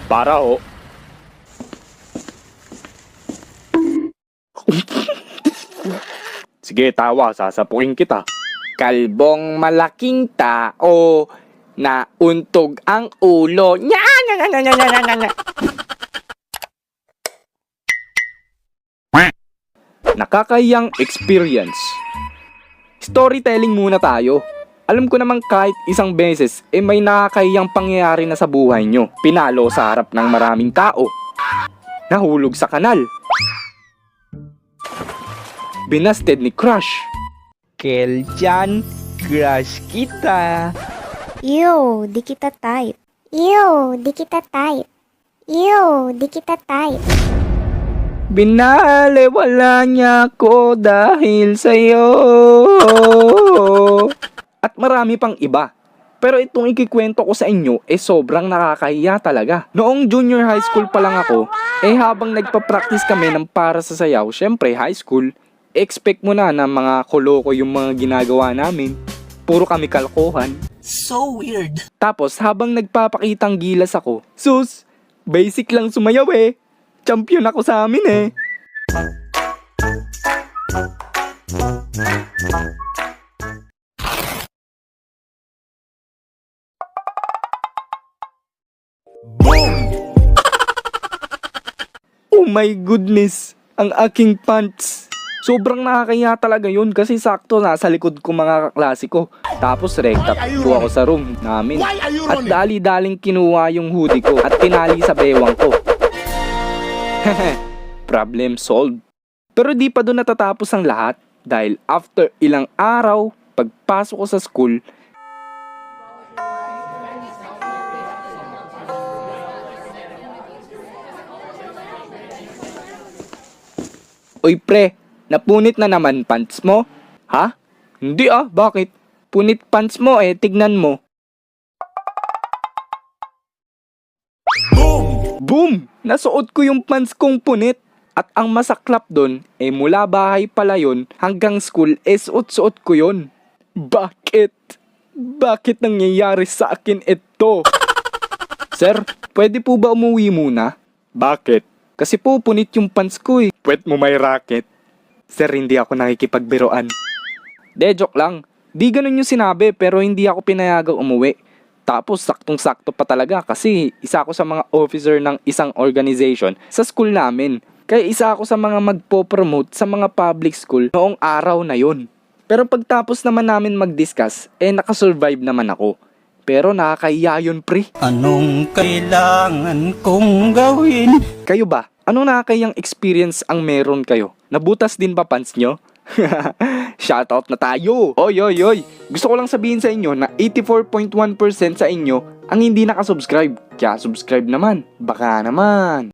Para ho. Sige, tawa. Sasapukin kita. Kalbong malaking tao na untog ang ulo. Nya, nya, nya, nya, nya, nya, nya, nya. Nakakayang experience. Storytelling muna tayo. Alam ko namang kahit isang beses, may nakakayang pangyayari na sa buhay nyo. Pinalo sa harap ng maraming tao. Nahulog sa kanal. Binasted ni crush. Keljan, crush kita. Ew, di kita type. Ew, di kita type. Ew, di kita type. Binalewala niya ako dahil sa'yo. At marami pang iba. Pero itong ikikwento ko sa inyo sobrang nakakahiya talaga. Noong junior high school pa lang ako, habang nagpa-practice kami ng para sa sayaw, syempre high school, expect mo na mga koloko yung mga ginagawa namin. Puro kami kalkuhan. So weird. Tapos habang nagpapakitang gilas ako, sus, basic lang sumayaw Champion ako sa amin Boom! Oh my goodness, ang aking pants. Sobrang nakakaya talaga yun kasi sakto nasa likod ko mga kaklase ko. Tapos rekta po ako sa room namin. At dali-daling kinuha yung hoodie ko at tinali sa bewang ko. Problem solved. Pero di pa doon natatapos ang lahat dahil after ilang araw, pagpasok ko sa school, "Uy pre, napunit na naman pants mo?" "Ha? Hindi bakit? Punit pants mo tignan mo." Boom! Boom! Nasuot ko yung pants kong punit. At ang masaklap doon, mula bahay pala yun hanggang school, suot-suot ko yun. Bakit? Bakit nangyayari sa akin ito? Sir, pwede po ba umuwi muna? Bakit? Kasi po punit yung pants ko Pwet mo may racket. Sir, hindi ako nakikipagbiroan. De, joke lang. Di ganun yung sinabi pero hindi ako pinayagang umuwi. Tapos saktong-sakto pa talaga kasi isa ako sa mga officer ng isang organization sa school namin. Kaya isa ako sa mga magpo-promote sa mga public school noong araw na yon. Pero pagtapos naman namin mag-discuss, nakasurvive naman ako. Pero nakakahiya yun pre. Anong kailangan kong gawin? Kayo ba? Anong nakakayang experience ang meron kayo? Nabutas din ba pants nyo? Shoutout na tayo! Oy! Gusto ko lang sabihin sa inyo na 84.1% sa inyo ang hindi nakasubscribe. Kaya subscribe naman. Baka naman.